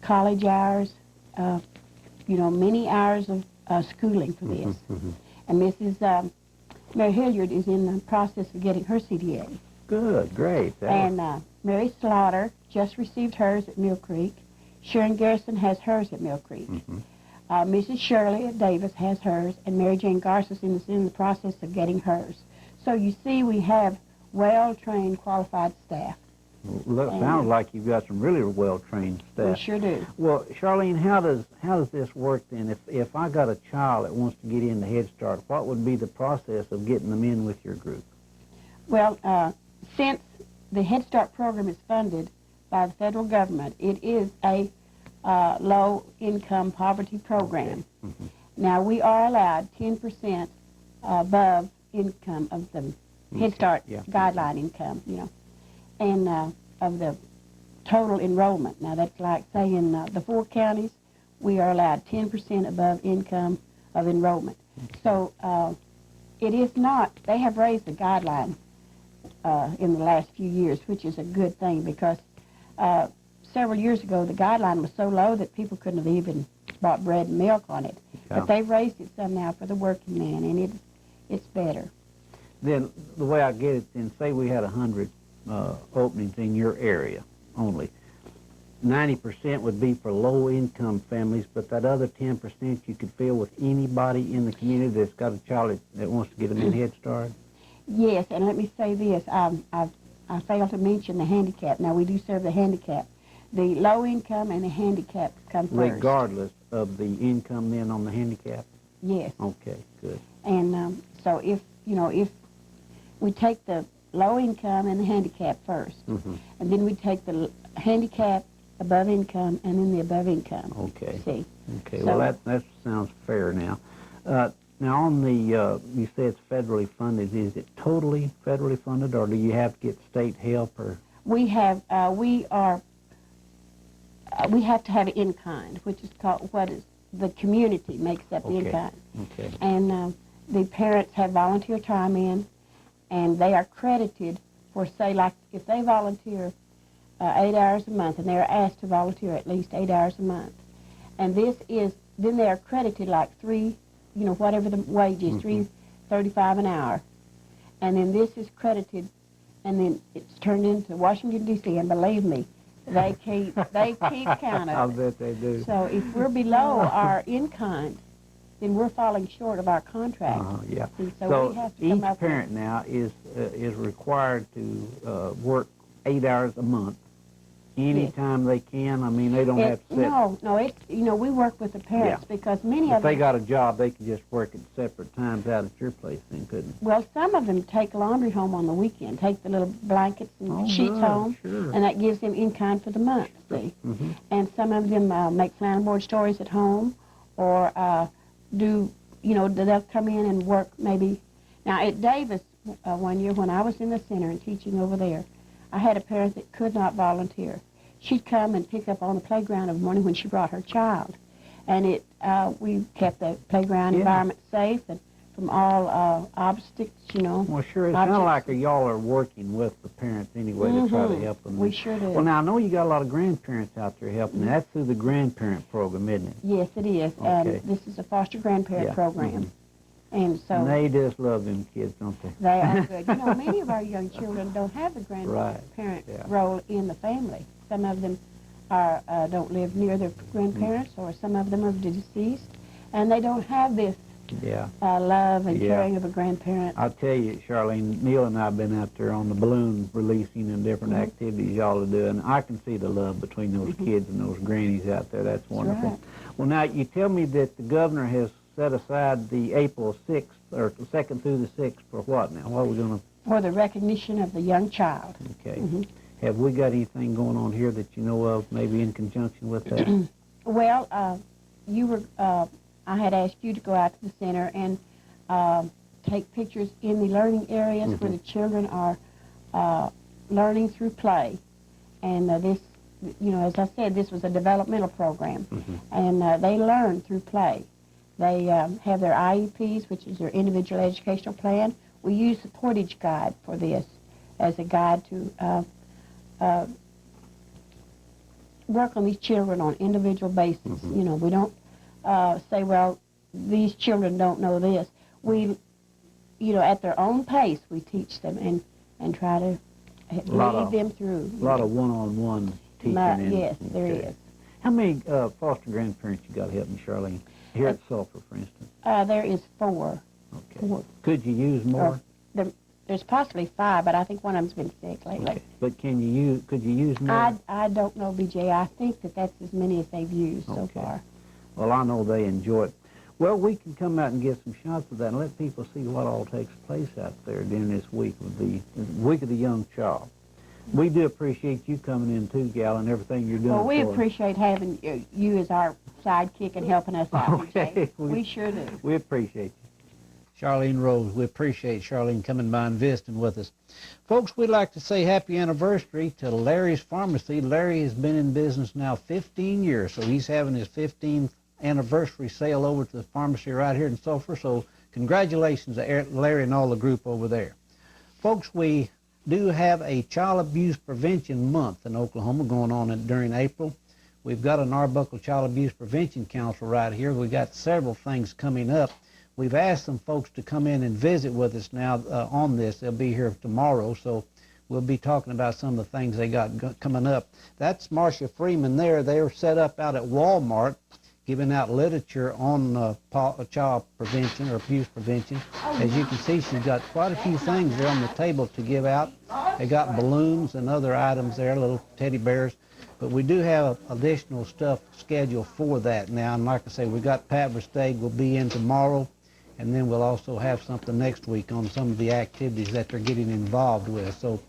college hours, you know, many hours of schooling for this. And Mrs. Mary Hilliard is in the process of getting her CDA. Good, great. And Mary Slaughter just received hers at Mill Creek. Sharon Garrison has hers at Mill Creek. Mrs. Shirley Davis has hers, and Mary Jane Garces is in the process of getting hers. So you see, we have well-trained, qualified staff. Well, sounds like you've got some really well-trained staff. We sure do. Well, Charlene, how does this work then? If I got a child that wants to get into Head Start, what would be the process of getting them in with your group? Well, since the Head Start program is funded by the federal government, it is a low-income poverty program. Now, we are allowed 10% above income of the Head Start guideline income, you know, and of the total enrollment. Now, that's like, say, in the 4 counties, we are allowed 10% above income of enrollment. So it is not, they have raised the guideline in the last few years, which is a good thing, because several years ago, the guideline was so low that people couldn't have even bought bread and milk on it. But they've raised it some now for the working man, and it's better. Then, the way I get it, then, say we had 100 openings in your area only. 90% would be for low-income families, but that other 10% you could fill with anybody in the community that's got a child that wants to get them in Head Start? Yes, and let me say this. I failed to mention the handicap. Now, we do serve the handicap. The low income and the handicap come first. Regardless of the income then on the handicap? Yes. Okay, good. And so if, you know, if we take the low income and the handicap first, and then we take the handicap, above income, and then the above income. Okay. See? Okay, So, well, that sounds fair now. Now, on the, you say it's federally funded. Is it totally federally funded, or do you have to get state help? Or we have, we have to have it in kind, which is called, what is, the community makes up the in kind. Okay. And the parents have volunteer time in, and they are credited for, say, like, if they volunteer 8 hours a month, and they're asked to volunteer at least 8 hours a month. And this is, then they are credited like $3, you know, whatever the wage is, $3.35 an hour. And then this is credited, and then it's turned into Washington, D.C., and believe me, they keep count I of it. bet they do. So if we're below our in-kind, then we're falling short of our contract. Yeah. And So we have to come each up parent now is required to work 8 hours a month, anytime they can. I mean, they don't have to sit. No, it's, you know, we work with the parents because many If of they them, got a job, they can just work at separate times out at your place then, couldn't they? well, some of them take laundry home on the weekend, take the little blankets and sheets home, and that gives them in-kind for the month, see? And some of them make flannel board stories at home, or do, you know, they'll come in and work maybe. Now, at Davis, one year when I was in the center and teaching over there, I had a parent that could not volunteer. She'd come and pick up on the playground every morning when she brought her child. And we kept the playground environment safe and from all obstacles, you know. Well, sure, it's kind of like y'all are working with the parents anyway to try to help them. We sure do. Well, now, I know you got a lot of grandparents out there helping. That's through the grandparent program, isn't it? Yes, it is. Okay. And this is a foster grandparent program. And so And they just love them kids, don't they? they are good. You know, many of our young children don't have the grandparent role in the family. Some of them don't live near their grandparents, or some of them are deceased, and they don't have this love and caring of a grandparent. I'll tell you, Charlene, Neil and I have been out there on the balloon releasing and different activities y'all are doing. I can see the love between those kids and those grannies out there. That's wonderful. Right. Well, now, you tell me that the governor has set aside the April 6th, or 2nd through the 6th, for what now? What are we going to... For the recognition of the young child. Okay. Have we got anything going on here that you know of, maybe in conjunction with that? Well, I had asked you to go out to the center and take pictures in the learning areas where the children are learning through play. And this, you know, as I said, this was a developmental program, and they learn through play. They have their IEPs, which is their individual educational plan. We use the Portage Guide for this as a guide to work on these children on individual basis. You know, we don't say, well, these children don't know this. We, you know, at their own pace, we teach them and try to lead them through. A lot of one-on-one teaching. Yes, there is. How many foster grandparents you got helping, Charlene? Here at Sulphur, for instance. There is 4. Okay. 4. Could you use more? There's possibly 5, but I think one of them's been sick lately. Okay. But could you use more? I don't know, BJ. I think that's as many as they've used so far. Well, I know they enjoy it. Well, we can come out and get some shots of that and let people see what all takes place out there during this week of the Week of the Young Child. We do appreciate you coming in too, Gal, and everything you're doing. Well, we appreciate having you as our sidekick and helping us out, okay. BJ. We sure do. We appreciate you. Charlene Rose, we appreciate Charlene coming by and visiting with us. Folks, we'd like to say happy anniversary to Larry's Pharmacy. Larry has been in business now 15 years, so he's having his 15th anniversary sale over to the pharmacy right here in Sulphur. So congratulations to Larry and all the group over there. Folks, we do have a Child Abuse Prevention Month in Oklahoma going on during April. We've got an Arbuckle Child Abuse Prevention Council right here. We've got several things coming up. We've asked some folks to come in and visit with us now on this. They'll be here tomorrow, so we'll be talking about some of the things they got coming up. That's Marcia Freeman there. They were set up out at Walmart giving out literature on child prevention or abuse prevention. As you can see, she's got quite a few things there on the table to give out. They got balloons and other items there, little teddy bears. But we do have additional stuff scheduled for that now. And like I say, we got Pat Versteeg will be in tomorrow. And then we'll also have something next week on some of the activities that they're getting involved with. So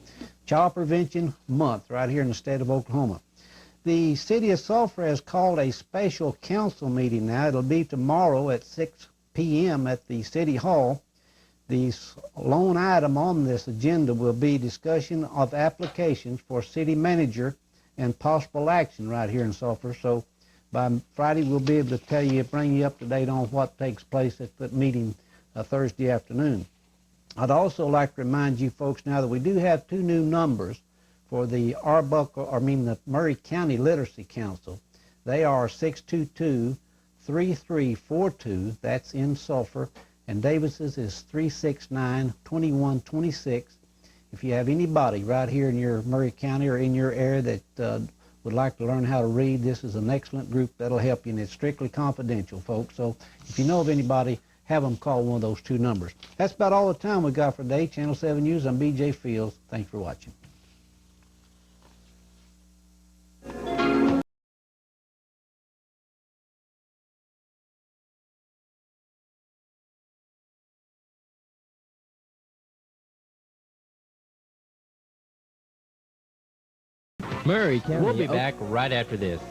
Child Prevention Month right here in the state of Oklahoma. The city of Sulphur has called a special council meeting now. It'll be tomorrow at 6 p.m. at the City Hall. The lone item on this agenda will be discussion of applications for city manager and possible action right here in Sulphur. So by Friday, we'll be able to tell you, bring you up to date on what takes place at that meeting Thursday afternoon. I'd also like to remind you folks now that we do have 2 new numbers for the the Murray County Literacy Council. They are 622-3342, that's in Sulphur, and Davis's is 369-2126. If you have anybody right here in your Murray County or in your area that would like to learn how to read, this is an excellent group that'll help you, and it's strictly confidential, folks. So if you know of anybody, have them call one of those 2 numbers. That's about all the time we got for today. Channel 7 News, I'm BJ Fields. Thanks for watching. Murray County. We'll be back right after this.